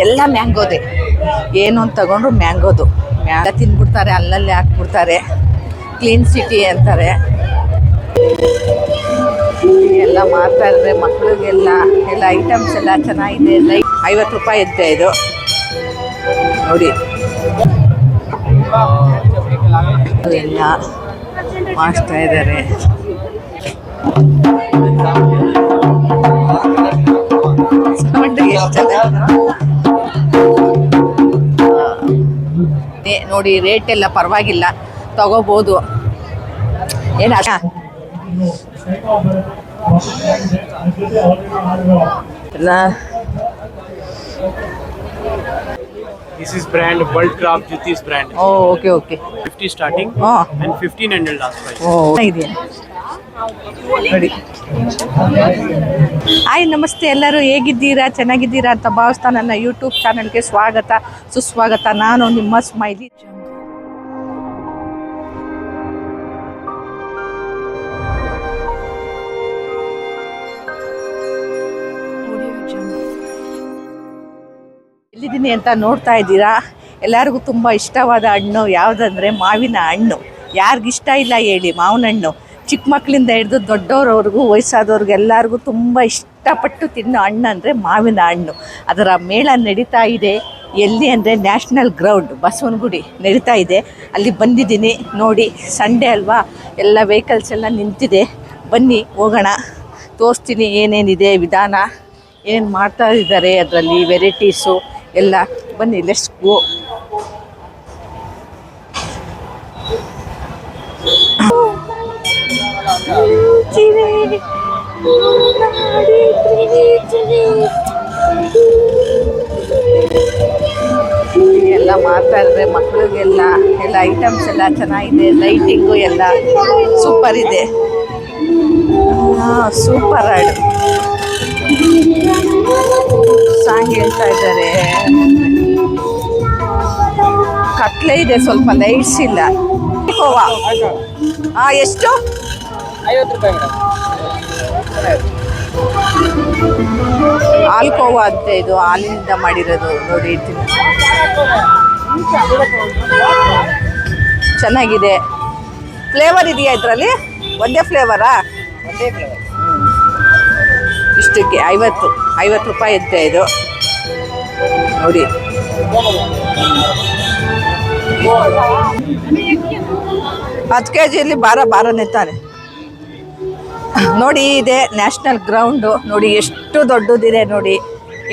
ಎಲ್ಲ ಮ್ಯಾಂಗೋದೆ. ಏನು ಅಂತ ತಗೊಂಡ್ರು ಮ್ಯಾಂಗೋದು. ಮ್ಯಾಂಗೋ ತಿಂದ್ಬಿಡ್ತಾರೆ, ಅಲ್ಲಲ್ಲಿ ಹಾಕ್ಬಿಡ್ತಾರೆ. ಕ್ಲೀನ್ ಸಿಟಿ ಅಂತಾರೆ. ಎಲ್ಲ ಮಾರ್ತಾ ಇದ್ದಾರೆ ಮಕ್ಕಳಿಗೆಲ್ಲ. ಎಲ್ಲ ಐಟಮ್ಸ್ ಎಲ್ಲ ಚೆನ್ನಾಗಿದೆ. 50 ರೂಪಾಯಿ ಇದ್ದೆ ಇದು ನೋಡಿ. ಎಲ್ಲ ಮಾಡಿಸ್ತಾ ಇದ್ದಾರೆ. ನೋಡಿ ರೇಟ್ ಎಲ್ಲ ಪರವಾಗಿಲ್ಲ, ತಗೋಬೋದು. ಏನ This is brand World Craft Jutis brand. Oh, okay. 50 starting and 1500 last price. Oh, idea. ನೋಡಿ. ಹಾಯ್, ನಮಸ್ತೆ ಎಲ್ಲರೂ, ಹೇಗಿದ್ದೀರಾ? ಚೆನ್ನಾಗಿದ್ದೀರಾ ಅಂತ ಭಾವಿಸ್ತಾ ನನ್ನ ಯೂಟ್ಯೂಬ್ ಚಾನಲ್ಗೆ ಸ್ವಾಗತ ಸುಸ್ವಾಗತ. ನಾನು ನಿಮ್ಮ ಸ್ಮೈಲಿ. ಎಲ್ಲಿದ್ದೀನಿ ಅಂತ ನೋಡ್ತಾ ಇದ್ದೀರಾ. ಎಲ್ಲರಿಗೂ ತುಂಬ ಇಷ್ಟವಾದ ಹಣ್ಣು ಯಾವುದಂದರೆ ಮಾವಿನ ಹಣ್ಣು. ಯಾರಿಗಿಷ್ಟ ಇಲ್ಲ ಹೇಳಿ ಮಾವಿನ ಹಣ್ಣು? ಚಿಕ್ಕ ಮಕ್ಕಳಿಂದ ಹಿಡಿದು ದೊಡ್ಡವ್ರವ್ರಿಗೂ ವಯಸ್ಸಾದವ್ರಿಗೆಲ್ಲರಿಗೂ ತುಂಬ ಇಷ್ಟಪಟ್ಟು ತಿನ್ನೋ ಹಣ್ಣು ಅಂದರೆ ಮಾವಿನ ಹಣ್ಣು. ಅದರ ಮೇಳ ನಡೀತಾ ಇದೆ. ಎಲ್ಲಿ ಅಂದರೆ ನ್ಯಾಷನಲ್ ಗ್ರೌಂಡ್ ಬಸವನಗುಡಿ ನಡೀತಾ ಇದೆ. ಅಲ್ಲಿ ಬಂದಿದ್ದೀನಿ ನೋಡಿ. ಸಂಡೇ ಅಲ್ವಾ, ಎಲ್ಲ ವೆಹಿಕಲ್ಸ್ ಎಲ್ಲ ನಿಂತಿದೆ. ಬನ್ನಿ ಹೋಗೋಣ, ತೋರಿಸ್ತೀನಿ ಏನೇನಿದೆ ವಿಧಾನ, ಏನೇನು ಮಾಡ್ತಾ ಇದ್ದಾರೆ ಅದರಲ್ಲಿ, ವೆರೈಟೀಸು ಎಲ್ಲ. ಬನ್ನಿ, ಲೆಟ್ಸ್ ಗೋ. ಎಲ್ಲ ಮಾಡ್ತಾ ಇದ್ದಾರೆ ಮಕ್ಕಳಿಗೆಲ್ಲ. ಎಲ್ಲ ಐಟಮ್ಸ್ ಎಲ್ಲ ಚೆನ್ನಾಗಿದೆ. ಲೈಟಿಂಗು ಎಲ್ಲ ಸೂಪರ್ ಇದೆ. ಸೂಪರ್ ಹಾಡು ಸಾಂಗ್ ಹೇಳ್ತಾ ಇದ್ದಾರೆ. ಕತ್ಲೆ ಇದೆ, ಸ್ವಲ್ಪ ಲೈಟ್ಸ್ ಇಲ್ಲ. ಕೋವಾ ಎಷ್ಟು? 50 ರೂಪಾಯಿ ಮೇಡಮ್. ಹಾಲು ಕೋವಾ ಅಂತ, ಇದು ಹಾಲಿನಿಂದ ಮಾಡಿರೋದು ನೋಡಿ. ಚೆನ್ನಾಗಿದೆ. ಫ್ಲೇವರ್ ಇದೆಯಾ ಇದರಲ್ಲಿ? ಒಂದೇ ಫ್ಲೇವರಾ? ಒಂದೇ ಫ್ಲೇವರ್. ಇಷ್ಟಕ್ಕೆ 50 ರೂಪಾಯಿ ಇದ್ದೆ ಇದು ನೋಡಿ. 10 kgಯಲ್ಲಿ 12 ತಾನೆ ನೋಡಿ. ಇದೆ ನ್ಯಾಷನಲ್ ಗ್ರೌಂಡು ನೋಡಿ, ಎಷ್ಟು ದೊಡ್ಡದಿದೆ ನೋಡಿ.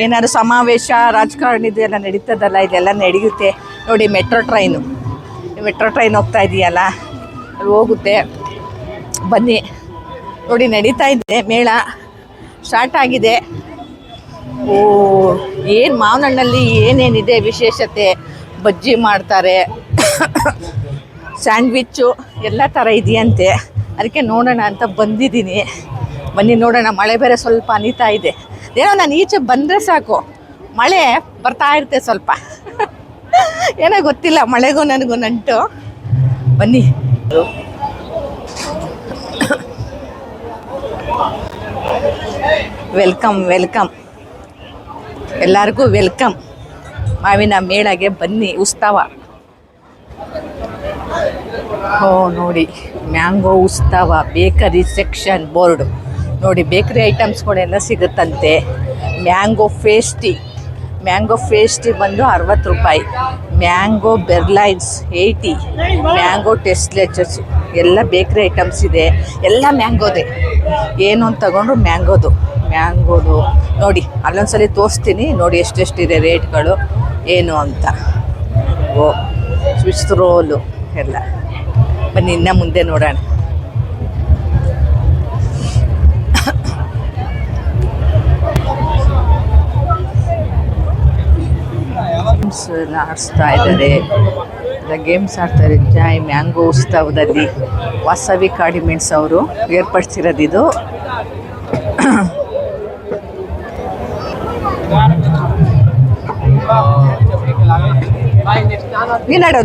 ಏನಾದ್ರು ಸಮಾವೇಶ ರಾಜಕಾರಣಿದು ಎಲ್ಲ ನಡೀತದಲ್ಲ, ಇದೆಲ್ಲ ನಡೆಯುತ್ತೆ ನೋಡಿ. ಮೆಟ್ರೋ ಟ್ರೈನ್ ಹೋಗ್ತಾ ಇದೆಯಲ್ಲ, ಅಲ್ಲಿ ಹೋಗುತ್ತೆ. ಬನ್ನಿ ನೋಡಿ, ನಡೀತಾ ಇದೆ ಮೇಳ, ಸ್ಟಾರ್ಟ್ ಆಗಿದೆ. ಓ, ಏನು ಮಾವಿನ ಹಣ್ಣಲ್ಲಿ ಏನೇನಿದೆ ವಿಶೇಷತೆ? ಬಜ್ಜಿ ಮಾಡ್ತಾರೆ, ಸ್ಯಾಂಡ್ವಿಚ್ಚು ಎಲ್ಲ ಥರ ಇದೆಯಂತೆ. ಅದಕ್ಕೆ ನೋಡೋಣ ಅಂತ ಬಂದಿದ್ದೀನಿ. ಬನ್ನಿ ನೋಡೋಣ. ಮಳೆ ಬೇರೆ ಸ್ವಲ್ಪ ಅನಿತಾ ಇದೆ. ಏನೋ ನಾನು ಈಚೆ ಬಂದರೆ ಸಾಕು, ಮಳೆ ಬರ್ತಾ ಇರುತ್ತೆ ಸ್ವಲ್ಪ. ಏನೋ ಗೊತ್ತಿಲ್ಲ, ಮಳೆಗೂ ನನಗೂ ನಂಟು. ಬನ್ನಿ. ವೆಲ್ಕಮ್ ಎಲ್ಲರಿಗೂ ವೆಲ್ಕಮ್. ಮಾವಿನ ಮೇಳಗೆ ಬನ್ನಿ, ಉತ್ಸವ. ನೋಡಿ, ಮ್ಯಾಂಗೋ ಉತ್ಸವ ಬೇಕರಿ ಸೆಕ್ಷನ್ ಬೋರ್ಡು ನೋಡಿ. ಬೇಕರಿ ಐಟಮ್ಸ್ಗಳೆಲ್ಲ ಸಿಗುತ್ತಂತೆ. ಮ್ಯಾಂಗೋ ಫೇಸ್ಟಿ ಬಂದು 60 ರೂಪಾಯಿ. ಮ್ಯಾಂಗೋ ಬೆರ್ಲೈನ್ಸ್ 80. ಮ್ಯಾಂಗೋ ಟೆಸ್ಲೆಚಸ್ ಎಲ್ಲ ಬೇಕ್ರಿ ಐಟಮ್ಸ್ ಇದೆ. ಎಲ್ಲ ಮ್ಯಾಂಗೋದೆ. ಏನು ಅಂತ ತಗೊಂಡ್ರು ಮ್ಯಾಂಗೋದು ನೋಡಿ. ಅಲ್ಲೊಂದ್ಸಲಿ ತೋರಿಸ್ತೀನಿ ನೋಡಿ ಎಷ್ಟೆಷ್ಟಿದೆ ರೇಟ್ಗಳು ಏನು ಅಂತ. ಓ, ಸ್ವಿಚ್ ರೋಲು ಎಲ್ಲ. ಬನ್ನಿ ಇನ್ನು ಮುಂದೆ ನೋಡೋಣ. ಗೇಮ್ಸ್ ಎಲ್ಲ ಆಡಿಸ್ತಾ ಇದ್ದಾರೆ. ಗೇಮ್ಸ್ ಆಡ್ತಾರೆ. ಜಾಯ್ ಮ್ಯಾಂಗೋ ಉತ್ಸವದಲ್ಲಿ ವಾಸವಿ ಕಾಡಿಮೆಂಟ್ಸ್ ಅವರು ಏರ್ಪಡಿಸಿರೋದು ಇದು.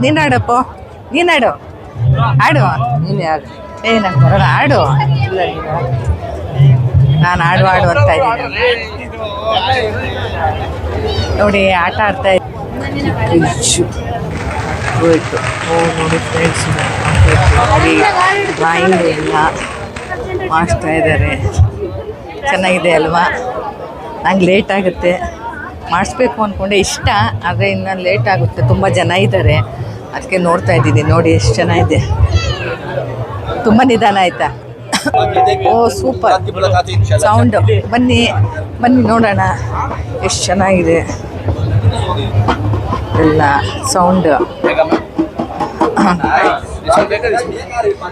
ನೀನಾಡಪ್ಪ, ಆಡು. ನೀನೇ ಆಡು. ನಂಗೆ ಬರೋಣ, ಆಡು. ಇಲ್ಲ, ನಾನು ಆಡು ಅಂತ ಇದ್ದೀನಿ. ನೋಡಿ ಆಟ ಆಡ್ತಾ ಹೋಯ್ತು. ನೋಡಿ ಫ್ರೆಂಡ್ಸ್, ನೋಡಿ ಡ್ರಾಯಿಂಗ್ ಎಲ್ಲ ಮಾಡಿಸ್ತಾ ಇದ್ದಾರೆ. ಚೆನ್ನಾಗಿದೆ ಅಲ್ವಾ? ನಂಗೆ ಲೇಟ್ ಆಗುತ್ತೆ, ಮಾಡಿಸ್ಬೇಕು ಅಂದ್ಕೊಂಡೆ, ಇಷ್ಟ ಆದರೆ ಇನ್ನು ಲೇಟ್ ಆಗುತ್ತೆ, ತುಂಬ ಜನ ಇದ್ದಾರೆ, ಅದಕ್ಕೆ ನೋಡ್ತಾ ಇದ್ದೀನಿ. ನೋಡಿ ಎಷ್ಟು ಚೆನ್ನಾಗಿದೆ, ತುಂಬ ನಿಧಾನ ಆಯಿತಾ? ಓ ಸೂಪರ್ ಸೌಂಡು. ಬನ್ನಿ ಬನ್ನಿ ನೋಡೋಣ ಎಷ್ಟು ಚೆನ್ನಾಗಿದೆ ಎಲ್ಲ ಸೌಂಡ್.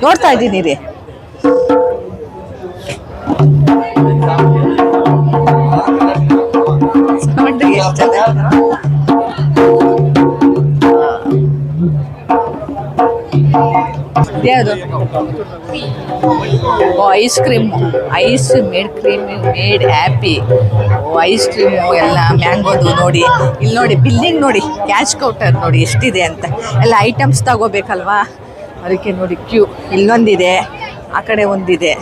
ನೋಡ್ತಾ ಇದ್ದೀನಿ ರೀ. ಸೌಂಡ್ ಎಷ್ಟು ಚೆನ್ನಾಗಿದೆ. ಯಾವುದು? ಓ ice cream, ice made cream made happy. ಓ ಐಸ್ ಕ್ರೀಮು ಎಲ್ಲ ಮ್ಯಾಂಗೋದು. ನೋಡಿ ಇಲ್ಲಿ ನೋಡಿ, ಬಿಲ್ಲಿಂಗ್ ನೋಡಿ, ಕ್ಯಾಶ್ ಕೌಂಟರ್ ನೋಡಿ ಎಷ್ಟಿದೆ ಅಂತ. ಎಲ್ಲ ಐಟಮ್ಸ್ ತಗೋಬೇಕಲ್ವಾ, ಅದಕ್ಕೆ ನೋಡಿ ಕ್ಯೂ. ಇಲ್ಲೊಂದಿದೆ, ಆ ಕಡೆ ಒಂದಿದೆ.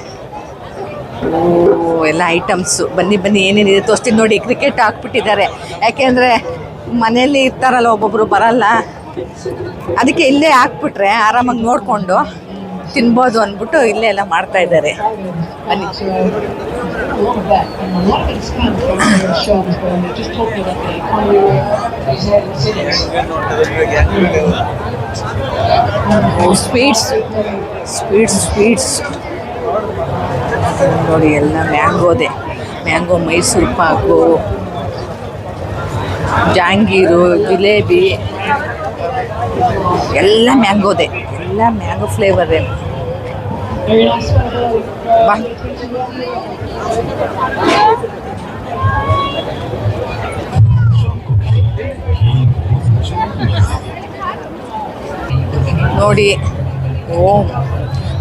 ಓ ಎಲ್ಲ ಐಟಮ್ಸು. ಬನ್ನಿ ಬನ್ನಿ ಏನೇನಿದೆ ತೋರಿಸ್ತೀನಿ ನೋಡಿ. ಕ್ರಿಕೆಟ್ ಹಾಕ್ಬಿಟ್ಟಿದ್ದಾರೆ, ಯಾಕೆಂದರೆ ಮನೆಯಲ್ಲಿ ಇರ್ತಾರಲ್ಲ ಒಬ್ಬೊಬ್ಬರು ಬರಲ್ಲ, ಅದಕ್ಕೆ ಇಲ್ಲೇ ಹಾಕ್ಬಿಟ್ರೆ ಆರಾಮಾಗಿ ನೋಡಿಕೊಂಡು ತಿನ್ಬೋದು ಅಂದ್ಬಿಟ್ಟು ಇಲ್ಲೇ ಎಲ್ಲ ಮಾಡ್ತಾ ಇದ್ದಾರೆ. ಬನ್ನಿ. ಸ್ವೀಟ್ಸ್ ಸ್ವೀಟ್ಸ್ ಸ್ವೀಟ್ಸ್ ನೋಡಿ ಎಲ್ಲ ಮ್ಯಾಂಗೋದೆ. ಮ್ಯಾಂಗೋ, ಮೈಸೂರು ಪಾಕು, ಜಾಂಗೀರು, ಜಿಲೇಬಿ ಎಲ್ಲ ಮ್ಯಾಂಗೋದೆ, ಎಲ್ಲ ಮ್ಯಾಂಗೋ ಫ್ಲೇವರೇ. ಬಾ ನೋಡಿ. ಓಂ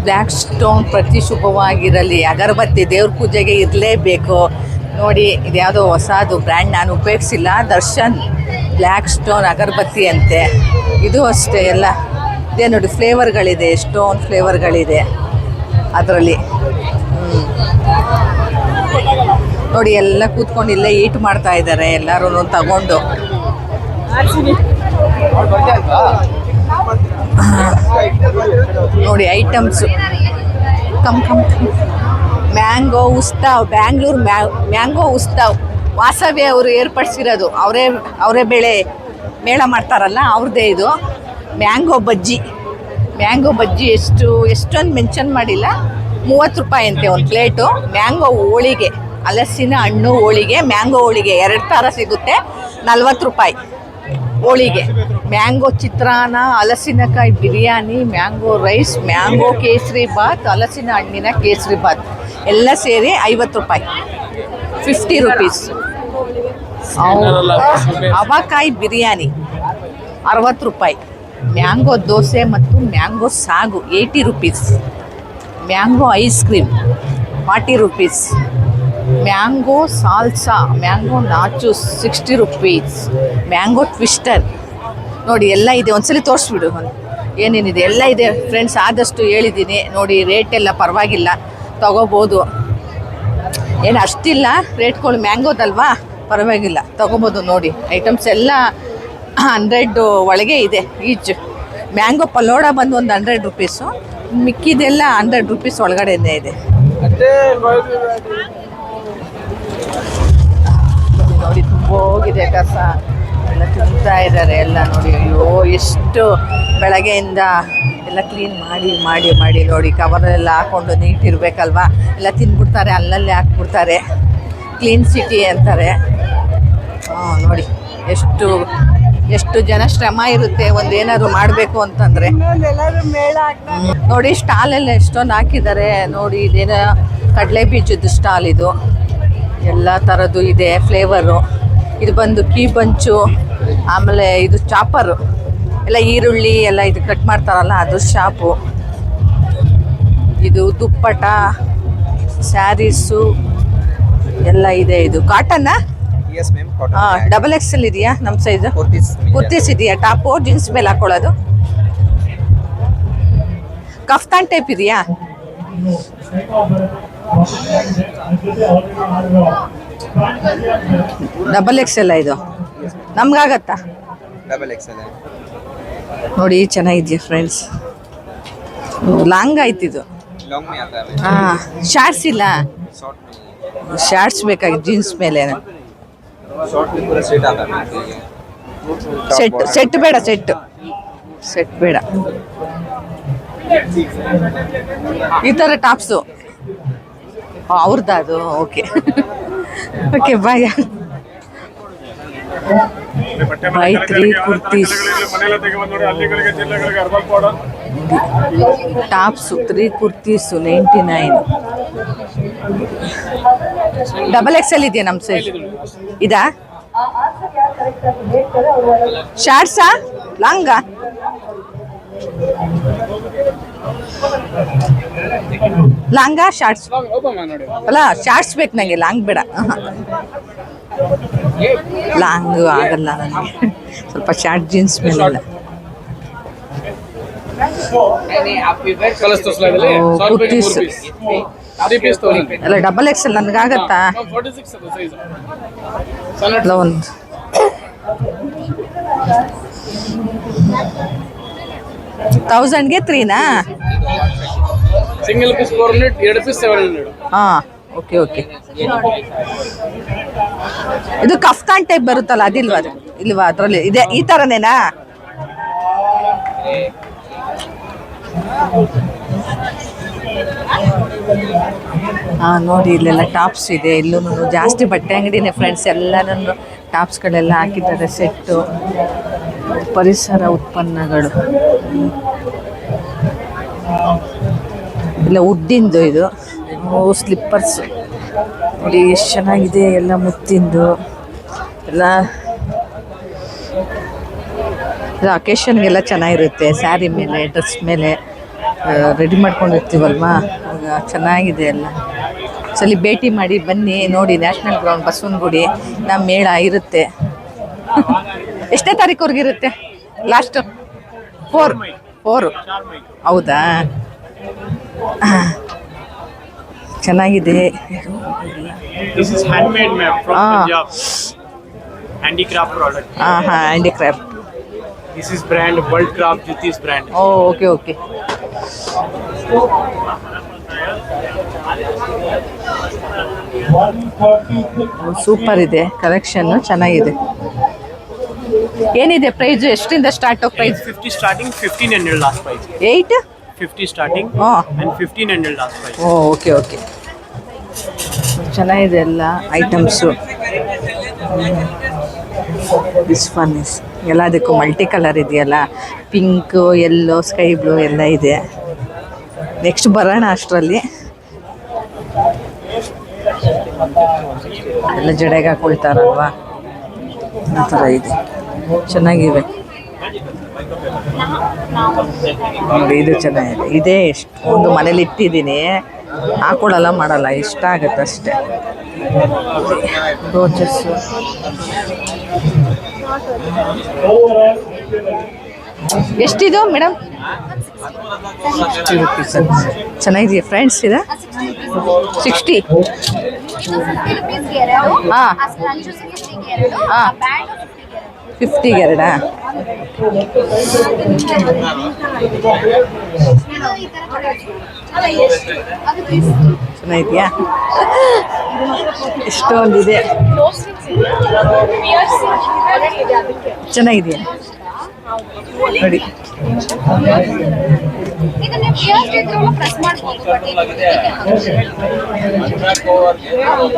ಬ್ಲ್ಯಾಕ್ ಸ್ಟೋನ್ ಪ್ರತಿ ಶುಭವಾಗಿರಲಿ. ಅಗರಬತ್ತಿ ದೇವ್ರ ಪೂಜೆಗೆ ಇರಲೇಬೇಕು. ನೋಡಿ ಇದ್ಯಾವುದೋ ಹೊಸದು ಬ್ರ್ಯಾಂಡ್, ನಾನು ಉಪಯೋಗಿಸಿಲ್ಲ. ದರ್ಶನ್ ಬ್ಲ್ಯಾಕ್ ಸ್ಟೋನ್ ಅಗರಬತ್ತಿ ಅಂತೆ. ಇದು ಅಷ್ಟೇ, ಎಲ್ಲ ಇದೇ ನೋಡಿ. ಫ್ಲೇವರ್ಗಳಿದೆ, ಸ್ಟೋನ್ ಫ್ಲೇವರ್ಗಳಿದೆ ಅದರಲ್ಲಿ. ನೋಡಿ ಎಲ್ಲ ಕೂತ್ಕೊಂಡು ಇಲ್ಲೇ ಈಟ್ ಮಾಡ್ತಾ ಇದ್ದಾರೆ ಎಲ್ಲರೂ ತಗೊಂಡು. ನೋಡಿ items. Come come mango Utsav, Bangalore mango Utsav Vasavi ಅವರು ಏರ್ಪಡಿಸಿರೋದು. ಅವರೇ ಬೆಳೆ ಮೇಳ ಮಾಡ್ತಾರಲ್ಲ, ಅವ್ರದ್ದೇ ಇದು. ಮ್ಯಾಂಗೋ ಬಜ್ಜಿ, ಮ್ಯಾಂಗೋ ಬಜ್ಜಿ ಎಷ್ಟೊಂದು ಮೆನ್ಷನ್ ಮಾಡಿಲ್ಲ, 30 ರೂಪಾಯಿ ಅಂತೆ ಒಂದು ಪ್ಲೇಟು. ಮ್ಯಾಂಗೋ ಹೋಳಿಗೆ, ಹಲಸಿನ ಹಣ್ಣು ಹೋಳಿಗೆ, ಮ್ಯಾಂಗೋ ಹೋಳಿಗೆ 2 ಥರ ಸಿಗುತ್ತೆ, 40 ರೂಪಾಯಿ ಹೋಳಿಗೆ. ಮ್ಯಾಂಗೋ ಚಿತ್ರಾನ್ನ, ಹಲಸಿನಕಾಯಿ biryani, mango rice, mango kesari bath, ಹಲಸಿನ ಹಣ್ಣಿನ ಕೇಸರಿ ಬಾತ್ ಎಲ್ಲ ಸೇರಿ 50 ರೂಪಾಯಿ, 50 ರುಪೀಸ್. ಅವಕಾಯಿ ಬಿರಿಯಾನಿ 60 ರೂಪಾಯಿ. ಮ್ಯಾಂಗೋ ದೋಸೆ ಮತ್ತು ಮ್ಯಾಂಗೋ ಸಾಗು 80 rupees. Mango ice cream 40 rupees. Mango salsa, mango nachos 60 rupees. Mango twister ನೋಡಿ ಎಲ್ಲ ಇದೆ. ಒಂದ್ಸಲಿ ತೋರಿಸ್ಬಿಡು ಏನೇನಿದೆ, ಎಲ್ಲ ಇದೆ ಫ್ರೆಂಡ್ಸ್. ಆದಷ್ಟು ಹೇಳಿದ್ದೀನಿ ನೋಡಿ, ರೇಟ್ ಎಲ್ಲ ಪರವಾಗಿಲ್ಲ, ತಗೋಬೋದು. ಏನು ಅಷ್ಟಿಲ್ಲ ರೇಟ್ಗಳು, ಮ್ಯಾಂಗೋದಲ್ವಾ, ಪರವಾಗಿಲ್ಲ, ತಗೋಬೋದು. ನೋಡಿ ಐಟಮ್ಸ್ ಎಲ್ಲ 100 ಒಳಗೆ ಇದೆ ಈಚ್. ಮ್ಯಾಂಗೋ ಪಲೋಡ ಬಂದು ಒಂದು 100 ರುಪೀಸು, ಮಿಕ್ಕಿದೆಲ್ಲ 100 ರುಪೀಸ್ ಒಳಗಡೆನೇ ಇದೆ. ನೋಡಿ ತುಂಬೋಗಿದೆ ಕಸ, ಎಲ್ಲ ತಿಂತಾ ಇದ್ದಾರೆ ಎಲ್ಲ ನೋಡಿ. ಅಯ್ಯೋ ಎಷ್ಟು ಬೆಳಗ್ಗೆಯಿಂದ ಎಲ್ಲ ಕ್ಲೀನ್ ಮಾಡಿ ಮಾಡಿ ಮಾಡಿ ನೋಡಿ. ಕವರೆಲ್ಲ ಹಾಕ್ಕೊಂಡು ನೀಟ್ ಇರಬೇಕಲ್ವಾ, ಎಲ್ಲ ತಿಂದ್ಬಿಡ್ತಾರೆ, ಅಲ್ಲಲ್ಲೇ ಹಾಕ್ಬಿಡ್ತಾರೆ. ಕ್ಲೀನ್ ಸಿಟಿ ಅಂತಾರೆ. ನೋಡಿ ಎಷ್ಟು ಜನ ಶ್ರಮ ಇರುತ್ತೆ ಒಂದೇನಾದ್ರು ಮಾಡಬೇಕು ಅಂತಂದರೆ. ನೋಡಿ ಸ್ಟಾಲೆಲ್ಲ ಎಷ್ಟೊಂದು ಹಾಕಿದ್ದಾರೆ ನೋಡಿ. ಇದೇನೋ ಕಡಲೆ ಬೀಜದ ಸ್ಟಾಲ್ ಇದು, ಎಲ್ಲ ಥರದ್ದು ಇದೆ ಫ್ಲೇವರು. ಇದು ಬಂದು ಕೀ ಬಂಚು, ಆಮೇಲೆ ಇದು ಚಾಪರು, ಎಲ್ಲ ಈರುಳ್ಳಿ ಎಲ್ಲ ಇದು ಕಟ್ ಮಾಡ್ತಾರಲ್ಲ ಅದು ಶಾಪು. ಇದು ದುಪ್ಪಟ, ಸ್ಯಾರೀಸು ಎಲ್ಲ ಇದೆ. ಇದು ಕಾಟನ್ನ? ಡಬಲ್ XL ಇದೆಯಾ ನಮ್ಮ ಸೈಜು? ಕುರ್ತೀಸ್ ಇದೆಯಾ? ಟಾಪು ಜೀನ್ಸ್ ಮೇಲೆ ಹಾಕೊಳ್ಳೋದು? ಕಫ್ತಾನ್ ಟೈಪ್ ಇದೆಯಾ? ಡಬಲ್ ಎಕ್ಸ್ ಎಲ್ಲ ಇದು ನಮ್ಗಾಗತ್ತಾ? ಡಬಲ್ ಎಕ್ಸೆಲ್ ನೋಡಿ ಚೆನ್ನಾಗಿದೆಯಾ ಫ್ರೆಂಡ್ಸ್. ಲಾಂಗ್ ಆಯ್ತಿದು. लॉन्ग में आता है ಹಾಂ ಶಾರ್ಟ್ಸ್ ಇಲ್ಲ, शॉर्ट में ಶಾರ್ಟ್ಸ್ ಬೇಕಾಗಿ ಜೀನ್ಸ್ ಮೇಲೆ. शॉर्ट में पूरा सेट आता है ಸೆಟ್ ಬೇಡ, ಸೆಟ್ ಬೇಡ. ಈ ಥರ ಟಾಪ್ಸು ಅವ್ರದ್ದು ಅದು. Okay okay bye. Buy 3 kurtis tops 3 kurtis 99. Double XL ಇದೆಯಾ ನಮ್ಮ ಸೈಜ್? ಇದಾ ಶಾರ್ಟ್ಸಾ ಲಾಂಗಾ? ಲಾಂಗಾ ಶಾರ್ಟ್ಸ್ ಅಲ್ಲ, ಶಾರ್ಟ್ಸ್ ಬೇಕು ನನಗೆ, ಲಾಂಗ್ ಬೇಡ. ಲಾಂಗ್ ಆಗಲ್ಲ ನನಗೆ, ಸ್ವಲ್ಪ ಶಾರ್ಟ್ ಜೀನ್ಸ್ ಮೇಲೆಲ್ಲ. ಕುರ್ತೀಸ್ ಎಲ್ಲ ಡಬಲ್ ಎಕ್ಸೆಲ್ ನನಗಾಗತ್ತಾ? ಅಲ್ಲ ಒಂದು $1000ಗೆ 3ನಾ? Single piece 400, 2 piece 700. ಹಾಂ ಓಕೆ ಓಕೆ. ಇದು ಕಫ್ತಾನ್ ಟೈಪ್ ಬರುತ್ತಲ್ಲ, ಅದಿಲ್ವಾ? ಅದು ಇಲ್ವಾ? ಅದರಲ್ಲಿ ಇದೆ ಈ ಥರನೇನಾ? ಹಾಂ ನೋಡಿ ಇಲ್ಲೆಲ್ಲ ಟಾಪ್ಸ್ ಇದೆ. ಇಲ್ಲೂ ಜಾಸ್ತಿ ಬಟ್ಟೆ ಅಂಗಡಿನೇ ಫ್ರೆಂಡ್ಸ್. ಎಲ್ಲನೂ ಟಾಪ್ಸ್ಗಳೆಲ್ಲ ಹಾಕಿದ್ದಾರೆ. ಸೆಟ್ಟು, ಪರಿಸರ ಉತ್ಪನ್ನಗಳು, ಇಲ್ಲ ವುಡ್ಡಿಂದು ಇದು. ಸ್ಲಿಪ್ಪರ್ಸ್ ನೋಡಿ ಎಷ್ಟು ಚೆನ್ನಾಗಿದೆ, ಎಲ್ಲ ಮುತ್ತಿಂದು ಎಲ್ಲ. ಇದು ಅಕೇಶನ್ಗೆಲ್ಲ ಚೆನ್ನಾಗಿರುತ್ತೆ. ಸ್ಯಾರಿ ಮೇಲೆ, ಡ್ರೆಸ್ ಮೇಲೆ ರೆಡಿ ಮಾಡ್ಕೊಂಡಿರ್ತೀವಲ್ವಾ, ಆಗ ಚೆನ್ನಾಗಿದೆ ಎಲ್ಲ. ಸಲ ಭೇಟಿ ಮಾಡಿ ಬನ್ನಿ, ನೋಡಿ. National ground, Basavanagudi. ನಮ್ಮ ಮೇಳ ಇರುತ್ತೆ. ಎಷ್ಟನೇ ತಾರೀಕುವರೆಗೆ ಇರುತ್ತೆ? ಲಾಸ್ಟು 4. ಹೌದಾ? ಚೆನ್ನಾಗಿದೆ. This is handmade, ma'am, from Punjab. Handicraft product. ಹಾಂ handicraft. This is brand World Craft Jutis brand. Okay okay. Super ಇದೆ ಕಲೆಕ್ಷನ್ನು, ಚೆನ್ನಾಗಿದೆ. ಏನಿದೆ ಪ್ರೈಸ್? ಎಷ್ಟರಿಂದ start price? 50 starting, 1500 last price. 8? 50 starting and 1500 last price. Okay okay. ಚೆನ್ನಾಗಿದೆ ಎಲ್ಲ items. This one is ಎಲ್ಲದಕ್ಕೂ multi colour ಇದೆಯಲ್ಲ, ಪಿಂಕು, ಯೆಲ್ಲೋ, ಸ್ಕೈ ಬ್ಲೂ ಎಲ್ಲ ಇದೆ. ನೆಕ್ಸ್ಟ್ ಬರೋಣ ಅಷ್ಟರಲ್ಲಿ. ಎಲ್ಲ ಜಡೆಗೆ ಹಾಕೊಳ್ತಾರಲ್ವಾ, ಆ ಥರ ಇದೆ. ಚೆನ್ನಾಗಿವೆ ನೋಡಿ. ಇದು ಚೆನ್ನಾಗಿದೆ. ಇದೇ ಎಷ್ಟೊಂದು ಮನೇಲಿ ಇಟ್ಟಿದ್ದೀನಿ, ಹಾಕೊಳ್ಳಲ್ಲ, ಮಾಡಲ್ಲ, ಇಷ್ಟ ಆಗುತ್ತೆ ಅಷ್ಟೇ. ರೋಚಸ್ಸು ಎಷ್ಟಿದು ಮೇಡಮ್? 60 rupees. ಚೆನ್ನಾಗಿದೆಯಾ ಫ್ರೆಂಡ್ಸ್? ಇದೆ 60. ಹಾಂ 50ಗೆ 2. ಚೆನ್ನಾಗಿದೆಯಾ? ಎಷ್ಟೊಂದಿದೆ. ಚೆನ್ನಾಗಿದೆಯಾ ನೋಡಿ.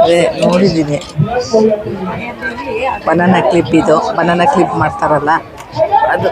ಅದೇ ನೋಡಿದ್ದೀನಿ. ಬನಾನಾ ಕ್ಲಿಪ್, ಇದು ಬನಾನಾ ಕ್ಲಿಪ್ ಮಾಡ್ತಾರಲ್ಲ ಅದು.